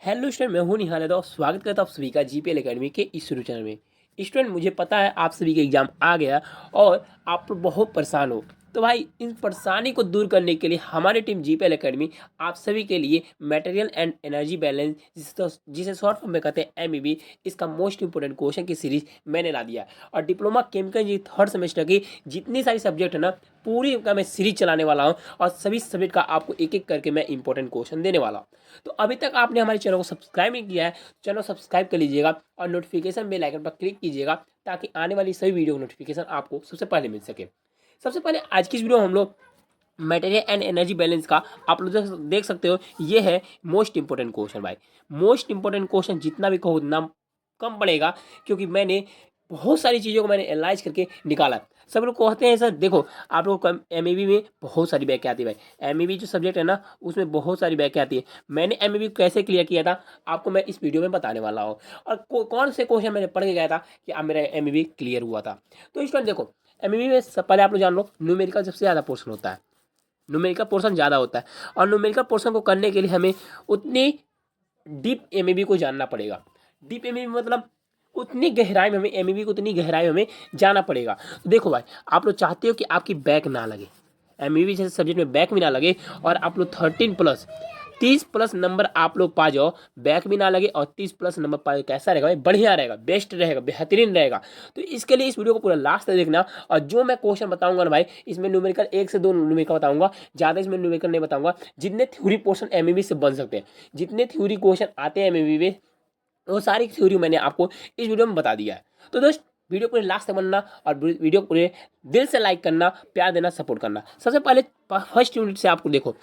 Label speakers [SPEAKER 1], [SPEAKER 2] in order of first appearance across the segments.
[SPEAKER 1] Hello student, मैं हूं निहाल यादव। स्वागत करता हूं आप सभी का जीपीएल एकेडमी के इस यूट्यूब चैनल में। स्टूडेंट, मुझे पता है आप सभी के एग्जाम आ गया और आप लोग बहुत परेशान हो। तो भाई, इन परेशानी को दूर करने के लिए हमारी टीम जीपीएल एकेडमी आप सभी के लिए मटेरियल एंड एनर्जी बैलेंस, जिसे शॉर्ट फॉर्म में कहते हैं एमईबी, इसका मोस्ट इंपोर्टेंट क्वेश्चन की सीरीज मैंने ला दिया है। और diploma chemical engineering third semester की जितनी सारी सब्जेक्ट है ना, पूरी का मैं सीरीज चलाने वाला हूँ और सभी सब्जेक्ट का आपको एक एक करके मैं इंपॉर्टेंट क्वेश्चन देने वाला हूँ। तो अभी तक आपने हमारे चैनल को सब्सक्राइब नहीं किया है, चैनल सब्सक्राइब कर लीजिएगा और नोटिफिकेशन बेल आइकन पर क्लिक कीजिएगा ताकि आने वाली सभी वीडियो नोटिफिकेशन आपको सबसे पहले मिल सके। सबसे पहले आज की इस वीडियो में हम लोग मटेरियल एंड एनर्जी बैलेंस का, आप लोग देख सकते हो, ये है मोस्ट इंपोर्टेंट क्वेश्चन। भाई, मोस्ट इंपोर्टेंट क्वेश्चन जितना भी कहो उतना कम पड़ेगा, क्योंकि मैंने बहुत सारी चीज़ों को मैंने एनालाइज करके निकाला। सब लोग कहते हैं सर देखो, आप लोग को एमईबी में बहुत सारी बैकें आती है। भाई, एमईबी जो सब्जेक्ट है ना, उसमें बहुत सारी बैकें आती है। मैंने एमईबी कैसे क्लियर किया था आपको मैं इस वीडियो में बताने वाला हूँ, और कौन से क्वेश्चन मैंने पढ़ के गया था कि अब मेरा एमईबी क्लियर हुआ था। तो स्टूडेंट देखो, एमईबी में पहले आप लोग जान लो, न्यूमेरिकल सबसे ज़्यादा पोर्शन होता है। न्यूमेरिकल पोर्शन ज़्यादा होता है और न्यूमेरिकल पोर्शन को करने के लिए हमें उतनी डीप एमईबी को जानना पड़ेगा। डीप एमईबी मतलब उतनी गहराई में हमें एमईबी को उतनी गहराई में हमें जाना पड़ेगा। तो देखो भाई, आप लोग चाहते हो कि आपकी बैक ना लगे, एमईबी जैसे सब्जेक्ट में बैक भी ना लगे, और आप लोग 30+ नंबर आप लोग पा जाओ, बैक भी ना लगे और 30+ नंबर पा, कैसा रहेगा भाई? बढ़िया रहेगा, बेस्ट रहेगा, बेहतरीन रहेगा। तो इसके लिए इस वीडियो को पूरा लास्ट तक देखना। और जो मैं क्वेश्चन बताऊंगा ना भाई, इसमें न्यूमेरिकल 1 से 2 न्यूमेरिकल बताऊंगा, ज़्यादा इसमें न्यूमेरिकल नहीं बताऊंगा। जितने थ्योरी पोर्शन एमईबी से बन सकते हैं, जितने थ्योरी क्वेश्चन आते हैं एमईबी में, वो सारी थ्योरी मैंने आपको इस वीडियो में बता दिया है। तो दोस्त, वीडियो पूरे लास्ट तक बनना और वीडियो पूरे दिल से लाइक करना, प्यार देना, सपोर्ट करना। सबसे पहले फर्स्ट यूनिट से आपको देखो,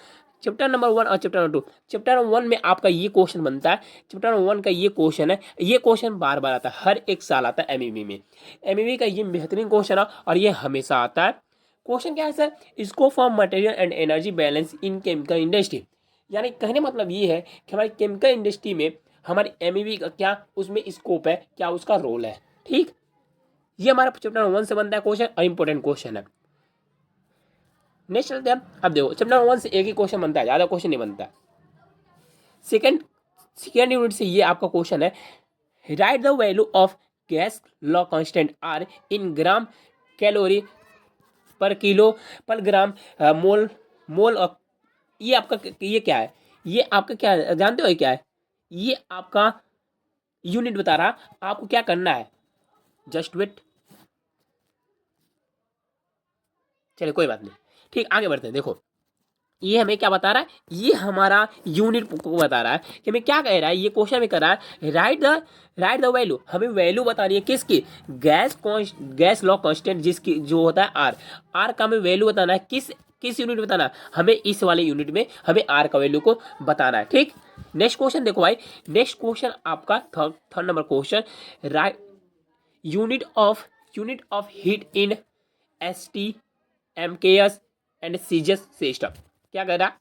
[SPEAKER 1] चैप्टर नंबर 1 और चैप्टर नंबर 2। चैप्टर नंबर 1 में आपका ये क्वेश्चन बनता है, चैप्टर नंबर 1 का ये क्वेश्चन है। ये क्वेश्चन बार बार आता है, हर एक साल आता है एमईबी में। एमईबी का ये बेहतरीन क्वेश्चन है और ये हमेशा आता है। क्वेश्चन क्या है sir? Scope of material and energy balance in chemical industry. यानी कहने का मतलब ये है कि हमारी केमिकल इंडस्ट्री में हमारी एमईबी का क्या उसमें स्कोप है, क्या उसका रोल है। ठीक, ये हमारा चैप्टर नंबर 1 से बनता है क्वेश्चन और इंपॉर्टेंट क्वेश्चन है। नेक्स्ट चलते हैं। अब देखो, चैप्टर नंबर 1 से एक ही क्वेश्चन बनता है, ज़्यादा क्वेश्चन नहीं बनता है। सेकेंड यूनिट से ये आपका क्वेश्चन है, write the value of gas law constant R in gram calorie per kilo per gram मोल मोल। और ये आपका ये क्या है? ये आपका क्या है जानते हो? ये क्या है? ये आपका यूनिट बता रहा, आपको क्या करना है। जस्ट वेट, चलिए कोई बात नहीं। ठीक, आगे बढ़ते हैं। देखो, ये हमें क्या बता रहा है? ये हमारा यूनिट को बता रहा है कि हमें क्या कह रहा है। ये क्वेश्चन में कर रहा है, राइट द वैल्यू। हमें वैल्यू बतानी है किसकी? गैस लॉ कांस्टेंट, जिसकी जो होता है आर। आर का हमें वैल्यू बताना है। किस यूनिट बताना है? हमें इस वाले यूनिट में हमें आर का वैल्यू को बताना है। ठीक, नेक्स्ट क्वेश्चन देखो भाई। नेक्स्ट क्वेश्चन आपका third number question, right unit of heat in ST MKS and CGS system. क्या कह रहा?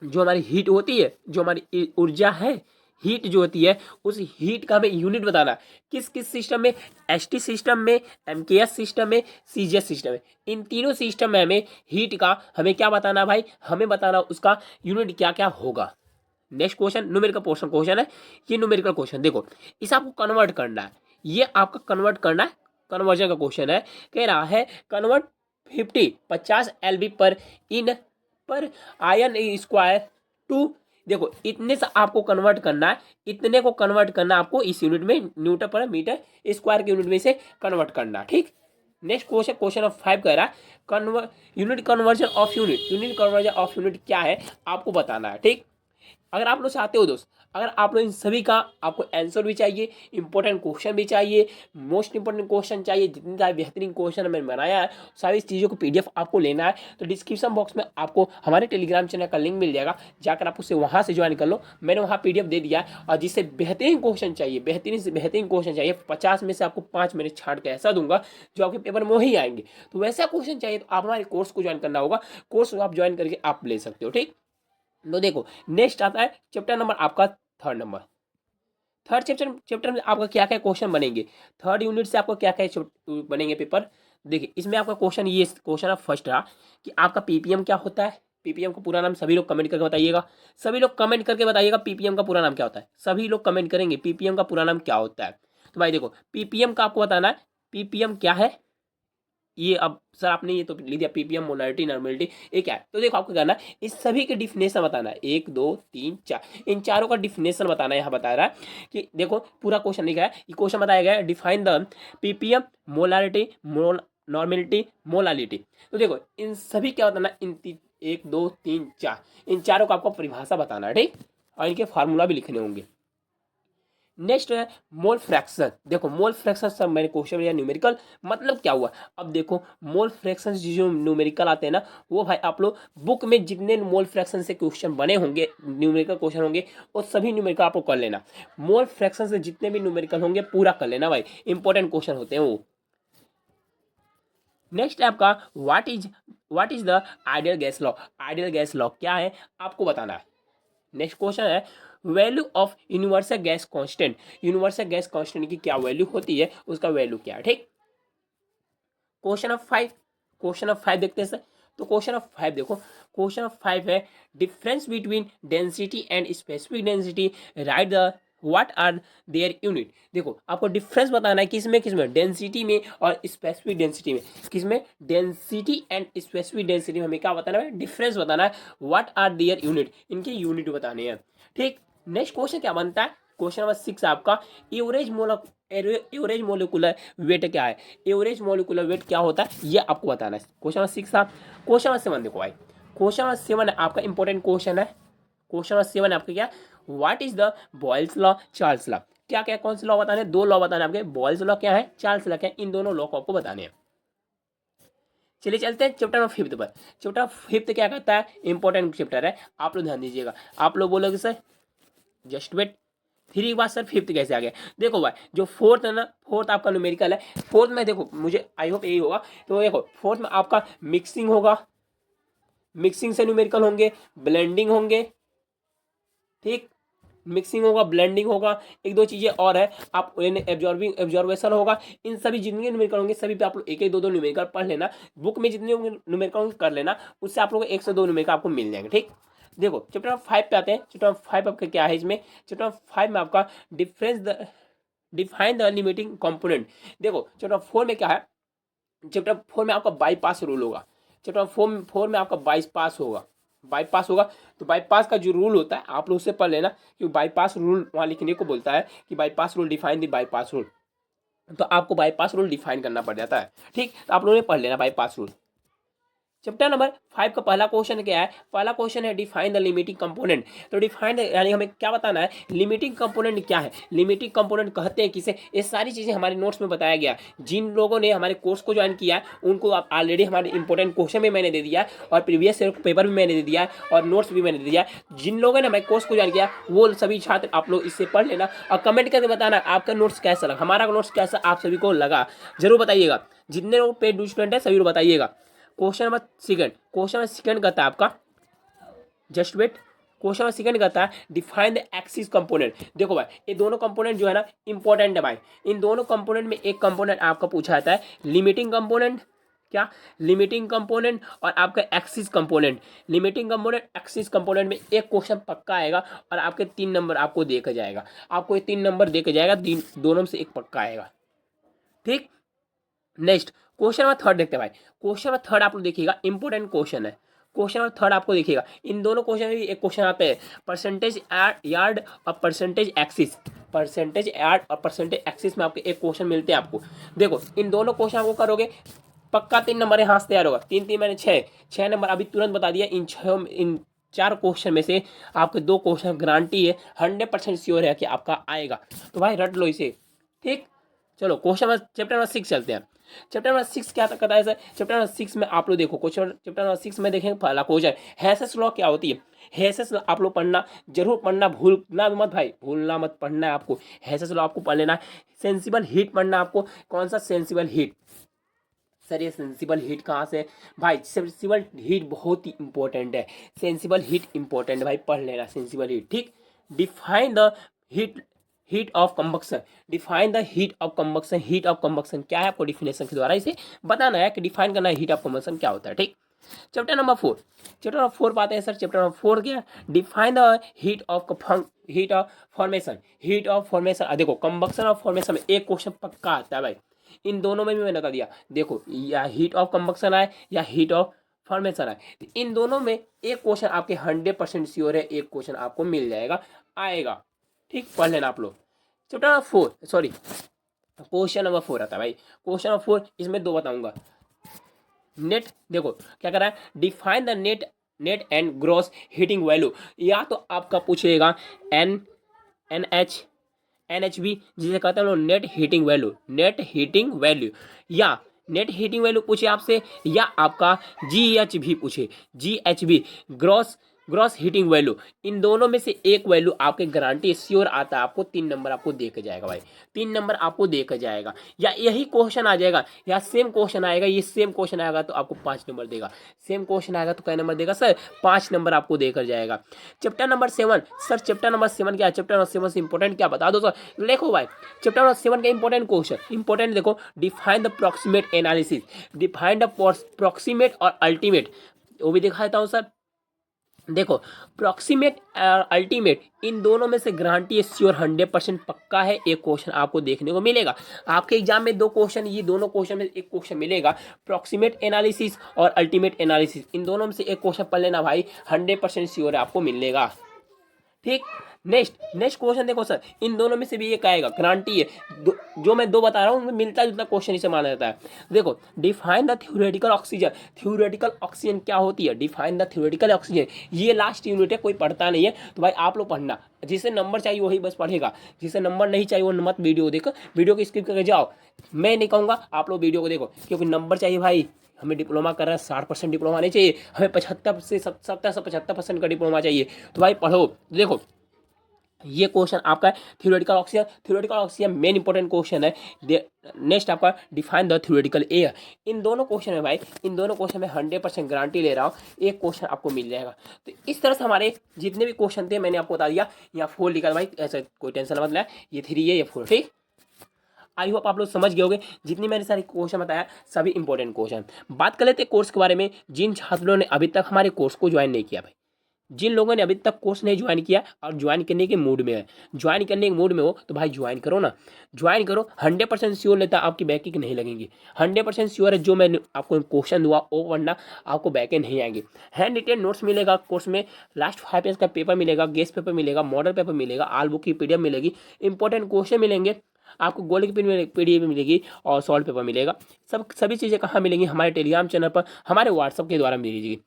[SPEAKER 1] जो हमारी हीट होती है, जो हमारी ऊर्जा है, हीट जो होती है, उस हीट का हमें यूनिट बताना है। किस किस सिस्टम में? एसटी सिस्टम में, एमकेएस सिस्टम में, सीजीएस सिस्टम में। इन तीनों सिस्टम में हमें हीट का हमें क्या बताना भाई? हमें बताना उसका यूनिट क्या क्या होगा। Next question numerical portion question है। ये न्यूमेरिकल क्वेश्चन देखो, इसे आपको कन्वर्ट करना है। ये आपका कन्वर्ट करना है, कन्वर्जन का क्वेश्चन है। कह रहा है कन्वर्ट 50 एलबी पर इन पर आयन स्क्वायर टू। देखो, इतने से आपको कन्वर्ट करना है, इतने को कन्वर्ट करना आपको इस यूनिट में, न्यूटन पर मीटर स्क्वायर के यूनिट में से कन्वर्ट करना। ठीक, नेक्स्ट क्वेश्चन, क्वेश्चन ऑफ 5 कह रहा है यूनिट कन्वर्जन ऑफ यूनिट क्या है आपको बताना है। ठीक, अगर आप लोग चाहते हो दोस्त, अगर आप लोग इन सभी का आपको आंसर भी चाहिए, इंपॉर्टेंट क्वेश्चन भी चाहिए, मोस्ट इंपॉर्टेंट क्वेश्चन चाहिए, जितने सारे बेहतरीन क्वेश्चन मैंने बनाया है, सारी चीज़ों को पीडीएफ आपको लेना है, तो डिस्क्रिप्शन बॉक्स में आपको हमारे टेलीग्राम चैनल का लिंक मिल जाएगा, जाकर आप उससे वहाँ से ज्वाइन कर लो। मैंने वहाँ पीडीएफ दे दिया है, और जिससे बेहतरीन क्वेश्चन चाहिए, बेहतरीन से बेहतरीन क्वेश्चन चाहिए, 50 में से आपको 5 मैंने छांट के ऐसा दूंगा जो आपके पेपर में ही आएंगे। तो वैसा क्वेश्चन चाहिए तो आप हमारे कोर्स को ज्वाइन करना होगा। कोर्स आप ज्वाइन करके आप ले सकते हो। ठीक, तो देखो, नेक्स्ट आता है चैप्टर नंबर आपका थर्ड नंबर। थर्ड चैप्टर में आपका क्या क्या क्वेश्चन बनेंगे, थर्ड यूनिट से आपको क्या क्या बनेंगे पेपर। देखिए, इसमें आपका क्वेश्चन, ये क्वेश्चन ऑफ फर्स्ट रहा कि आपका पीपीएम क्या होता है, पीपीएम का पूरा नाम सभी लोग कमेंट करके बताइएगा। सभी लोग कमेंट करके बताइएगा पीपीएम का पूरा नाम क्या होता है। सभी लोग कमेंट करेंगे पीपीएम का पूरा नाम क्या होता है। तो भाई देखो पीपीएम का आपको बताना है पीपीएम क्या है। ये अब सर आपने ये तो लिख दिया पीपीएम मोलारिटी नॉर्मेलिटी ये क्या है। तो देखो आपको करना है इस सभी के डिफिनेशन बताना है 1 2 3 4 इन चारों का डिफिनेशन बताना है। यहाँ बता रहा है कि देखो पूरा क्वेश्चन लिखा है ये क्वेश्चन बताया गया है define the ppm molarity normality molality. तो देखो इन सभी क्या बताना इन 1 2 3 4 इन चारों को आपको परिभाषा बताना है ठीक और इनके फार्मूला भी लिखने होंगे। नेक्स्ट है मोल फ्रैक्शन। देखो मोल फ्रैक्शन सब मैंने क्वेश्चन या न्यूमेरिकल मतलब क्या हुआ। अब देखो मोल फ्रैक्शन जो न्यूमेरिकल आते हैं ना वो भाई आप लोग बुक में जितने मोल फ्रैक्शन से क्वेश्चन बने होंगे न्यूमेरिकल क्वेश्चन होंगे वो सभी न्यूमेरिकल आपको कर लेना। मोल फ्रैक्शन से जितने भी न्यूमेरिकल होंगे पूरा कर लेना भाई इंपॉर्टेंट क्वेश्चन होते हैं वो। नेक्स्ट है आपका what is the ideal gas law. Ideal gas law क्या है आपको बताना है। नेक्स्ट क्वेश्चन है value of universal gas constant. Universal gas constant की क्या वैल्यू होती है उसका वैल्यू क्या है ठीक। क्वेश्चन ऑफ 5 देखते हैं सर। तो क्वेश्चन ऑफ 5 देखो क्वेश्चन ऑफ 5 है difference between density and specific density write the what are their unit. देखो आपको डिफरेंस बताना है किसमें डेंसिटी में और स्पेसिफिक डेंसिटी में। किसमें डेंसिटी एंड स्पेसिफिक डेंसिटी में हमें क्या बताना है डिफरेंस बताना है व्हाट आर देयर यूनिट इनके यूनिट बताने हैं ठीक। नेक्स्ट क्वेश्चन क्या बनता है क्वेश्चन नंबर 6 आपका एवरेज मोलिकुलर वेट क्या है। एवरेज मोलिकुलर वेट क्या होता है ये आपको बताना है। क्वेश्चन नंबर 6 था। क्वेश्चन नंबर 7 देखो भाई क्वेश्चन नंबर 7 आपका इंपॉर्टेंट क्वेश्चन है। क्वेश्चन नंबर 7 आपका क्या what is the Boyle's law Charles law. क्या क्या कौन से लॉ बताने हैं 2 लॉ बताने आपके बॉयल्स लॉ क्या है चार्ल्स लॉ क्या है इन दोनों लॉ को आपको बताने हैं। चलिए चलते हैं चैप्टर नंबर 5 पर। चैप्टर 5 क्या कहता है इंपॉर्टेंट चैप्टर है आप लोग ध्यान दीजिएगा। आप लोग बोलोगे सर जस्ट वेट 3 के बाद सर 5 कैसे आ गया। देखो भाई जो 4th है ना 4th आपका न्यूमेरिकल है। 4th में देखो मुझे आई होप यही होगा। तो देखो 4th में आपका मिक्सिंग होगा मिक्सिंग से न्यूमेरिकल होंगे ब्लेंडिंग होंगे ठीक। मिक्सिंग होगा ब्लेंडिंग होगा एक दो चीजें और है आप एब्जॉर्वेशन होगा। इन सभी जितने न्यूमेरिकल होंगे सभी पे आप लोग एक एक दो दो न्यूमेरिकल पढ़ लेना। बुक में जितने न्यूमेरिकल होंगे कर लेना उससे आप लोग 1 से 2 न्यूमेरिकल आपको मिल जाएंगे ठीक। देखो चैप्टर 5 पे आते हैं। चैप्टर 5 आपका क्या है इसमें चैप्टर 5 में आपका डिफाइन द लिमिटिंग कंपोनेंट। देखो चैप्टर 4 में क्या है चैप्टर 4 में आपका बाईपास रूल होगा। चैप्टर 4 में आपका बाईपास होगा। तो बाईपास का जो रूल होता है आप लोग उससे पढ़ लेना क्योंकि बाईपास रूल वहाँ लिखने को बोलता है कि bypass rule define the bypass rule. तो आपको बाईपास रूल डिफाइन करना पड़ जाता है ठीक। तो आप लोगों ने पढ़ लेना बाईपास रूल। चैप्टर नंबर 5 का पहला क्वेश्चन क्या है पहला क्वेश्चन है डिफाइन द लिमिटिंग कंपोनेंट। तो डिफाइन यानी हमें क्या बताना है लिमिटिंग कंपोनेंट क्या है। लिमिटिंग कंपोनेंट कहते हैं किसे ये सारी चीजें हमारे नोट्स में बताया गया। जिन लोगों ने हमारे कोर्स को ज्वाइन किया है उनको ऑलरेडी हमारे इंपॉर्टेंट क्वेश्चन भी मैंने दे दिया है और प्रीवियस पेपर भी मैंने दे दिया है और नोट्स भी मैंने दे दिया है। जिन लोगों ने हमारे कोर्स को ज्वाइन किया वो सभी छात्र आप लोग इससे पढ़ लेना और कमेंट करके बताना आपका नोट्स कैसा लगा हमारा नोट्स कैसा आप सभी को लगा जरूर बताइएगा। जितने लोग पेड स्टूडेंट है सभी लोग बताइएगा। क्वेश्चन नंबर सेकंड कहता है आपका just wait. Question number second कहता है डिफाइन द एक्सिस कंपोनेंट। देखो भाई ये दोनों कंपोनेंट जो है ना इंपॉर्टेंट है भाई। इन दोनों कंपोनेंट में एक कंपोनेंट आपका पूछा जाता है लिमिटिंग कंपोनेंट। क्या लिमिटिंग कंपोनेंट और आपका axis component. Limiting component axis component में एक क्वेश्चन पक्का आएगा और आपके 3 नंबर आपको देखा जाएगा। आपको ये 3 नंबर देखा जाएगा दोनों में से एक पक्का आएगा ठीक। नेक्स्ट क्वेश्चन नंबर 3 देखते हैं भाई। क्वेश्चन नंबर 3 आप लोग देखिएगा इंपॉर्टेंट क्वेश्चन है। क्वेश्चन नंबर 3 आपको देखिएगा इन दोनों क्वेश्चन में भी एक क्वेश्चन आता है परसेंटेज यार्ड और परसेंटेज एक्सिस। परसेंटेज यार्ड और परसेंटेज एक्सिस में आपके एक क्वेश्चन मिलते हैं आपको। देखो इन दोनों क्वेश्चन आपको करोगे पक्का 3 नंबर यहाँ से तैयार होगा। 3 मैंने 6 नंबर अभी तुरंत बता दिया। इन 4 क्वेश्चन में से आपके 2 क्वेश्चन गारंटी है 100% श्योर है कि आपका आएगा। तो भाई रट लो इसे ठीक। चलो क्वेश्चन चैप्टर नंबर 6 चलते हैं। चैप्टर नंबर 6 क्या कहता है सर चैप्टर नंबर 6 में आप लोग देखो क्वेश्चन चैप्टर नंबर 6 में देखेंगे पहला क्वेश्चन हेसेस लॉ क्या होती है। हेसेस लॉ आप लोग पढ़ना जरूर पढ़ना भूलना मत भाई भूलना मत पढ़ना है आपको। हेसेस लॉ आपको पढ़ लेना है। सेंसिबल हीट पढ़ना आपको कौन सा सेंसिबल हीट। सर ये सेंसिबल हीट कहाँ से भाई सेंसिबल हीट बहुत ही इंपॉर्टेंट है। सेंसिबल हीट इंपॉर्टेंट है भाई पढ़ लेना सेंसिबल हीट ठीक। Define the heat of combustion. Define the heat of combustion. Heat of combustion क्या है आपको डिफिनेशन के द्वारा इसे बताना है कि डिफाइन करना है हीट ऑफ कंबक्शन क्या होता है ठीक। चैप्टर नंबर 4, चैप्टर नंबर 4 पाते हैं सर। चैप्टर नंबर 4 क्या, define the heat of formation. Heat of formation, देखो कंबक्शन और फॉर्मेशन में एक क्वेश्चन पक्का आता है भाई, इन दोनों में भी मैंने बता दिया। देखो या हीट ऑफ कंबक्शन आए या हीट ऑफ फॉर्मेशन आए, इन दोनों में एक क्वेश्चन आपके 100% श्योर है, एक क्वेश्चन आपको मिल जाएगा, आएगा। ठीक, पढ़ लेना आप लोग। Chapter number 4, sorry question number 4 आता है भाई। क्वेश्चन नंबर 4, इसमें दो बताऊंगा। नेट, देखो क्या कर रहा है, define the net and gross heating value. या तो आपका पूछेगा NHV, जिसे कहते हैं हम लोग net heating value, net heating value, या नेट हीटिंग वैल्यू पूछे आपसे, या आपका GHV पूछे, GHV ग्रॉस हीटिंग वैल्यू। इन दोनों में से एक वैल्यू आपके गारंटी श्योर आता है, आपको 3 नंबर आपको दे के जाएगा भाई, 3 नंबर आपको दे के जाएगा। या यही क्वेश्चन आ जाएगा, या सेम क्वेश्चन आएगा, ये सेम क्वेश्चन आएगा तो आपको 5 नंबर देगा, सेम क्वेश्चन आएगा तो क्या नंबर देगा सर, 5 नंबर आपको देकर जाएगा। Chapter number 7, sir chapter number 7 क्या है, चैप्टर नंबर 7 से इंपॉर्टेंट क्या बता दो सर। देखो भाई चैप्टर नंबर 7 का इंपॉर्टेंट क्वेश्चन, इंपॉर्टेंट देखो, define the proximate analysis, define the proximate और अल्टीमेट, वो भी दिखा देता हूँ सर। देखो प्रॉक्सिमेट और अल्टीमेट, इन दोनों में से गारंटी श्योर 100% पक्का है, एक क्वेश्चन आपको देखने को मिलेगा। आपके एग्जाम में 2 क्वेश्चन, ये दोनों क्वेश्चन में एक क्वेश्चन मिलेगा, प्रॉक्सिमेट एनालिसिस और अल्टीमेट एनालिसिस, इन दोनों में से एक क्वेश्चन पढ़ लेना भाई, 100% श्योर है आपको मिलेगा। ठीक, नेक्स्ट क्वेश्चन देखो सर, इन दोनों में से भी एक आएगा, गारंटी है। जो मैं 2 बता रहा हूँ मिलता जुलता क्वेश्चन इसे माना जाता है। देखो define the theoretical oxygen, theoretical oxygen क्या होती है, डिफाइन द थ्योरेटिकल ऑक्सीजन, ये लास्ट यूनिट है, कोई पढ़ता नहीं है तो भाई आप लोग पढ़ना, जिसे नंबर चाहिए वही बस पढ़ेगा, जिसे नंबर नहीं चाहिए वो मत वीडियो देखो, वीडियो को स्किप करके जाओ। मैं नहीं कहूँगा, आप लोग वीडियो को देखो, क्योंकि नंबर चाहिए भाई, हमें डिप्लोमा कर रहा है 60% डिप्लोमा नहीं चाहिए, हमें 75 से 70 से 75% का डिप्लोमा चाहिए, तो भाई पढ़ो। देखो ये क्वेश्चन आपका theoretical oxygen, theoretical oxygen main important question है। नेक्स्ट आपका डिफाइन द थ्योरेटिकल एयर। इन दोनों क्वेश्चन में भाई, इन दोनों क्वेश्चन में 100% गारंटी ले रहा हूँ, एक क्वेश्चन आपको मिल जाएगा। तो इस तरह से हमारे जितने भी क्वेश्चन थे मैंने आपको बता दिया। यहाँ 4 लिखा भाई, ऐसा कोई टेंशन मत ले, ये 3 है ये 4, ठीक। आई होप आप लोग समझ गए होंगे, जितनी मैंने सारी क्वेश्चन बताया सभी इंपॉर्टेंट क्वेश्चन। बात कर लेते कोर्स के बारे में। जिन छात्रों ने अभी तक हमारे कोर्स को ज्वाइन नहीं किया भाई, जिन लोगों ने अभी तक कोर्स नहीं ज्वाइन किया और ज्वाइन करने के मूड में है, ज्वाइन करने के मूड में हो तो भाई ज्वाइन करो ना, ज्वाइन करो। 100% श्योर लेता आपकी बैकिंग नहीं लगेंगी, 100% श्योर है जो मैं आपको क्वेश्चन दूंगा वो वरना आपको बैकेंड नहीं आएंगे। हैंड रिटेन नोट्स मिलेगा कोर्स में, लास्ट 5 पेज का पेपर मिलेगा, गेस्ट पेपर मिलेगा, मॉडल पेपर मिलेगा, आल बुक की PDF मिलेगी, इंपॉर्टेंट क्वेश्चन मिलेंगे आपको, गोल्ड की PDF मिलेगी और सॉल्व पेपर मिलेगा। सभी चीज़ें कहाँ मिलेंगी, हमारे टेलीग्राम चैनल पर, हमारे व्हाट्सअप के द्वारा मिलेगी।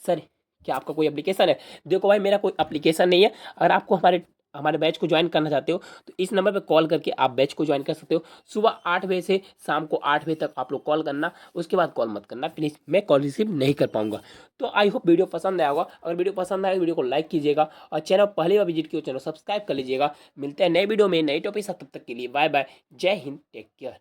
[SPEAKER 1] सर क्या आपका कोई एप्लीकेशन है? देखो भाई मेरा कोई एप्लीकेशन नहीं है। अगर आपको हमारे बैच को ज्वाइन करना चाहते हो तो इस नंबर पे कॉल करके आप बैच को ज्वाइन कर सकते हो। सुबह 8 बजे से शाम को 8 बजे तक आप लोग कॉल करना, उसके बाद कॉल मत करना प्लीज़, मैं कॉल रिसीव नहीं कर पाऊंगा। तो आई होप वीडियो पसंद आया होगा। अगर वीडियो पसंद आए तो वीडियो को लाइक कीजिएगा और चैनल पहली बार विजिट किया चैनल सब्सक्राइब कर लीजिएगा। मिलते हैं नए वीडियो में नए टॉपिक, तब तक के लिए बाय बाय, जय हिंद, टेक केयर।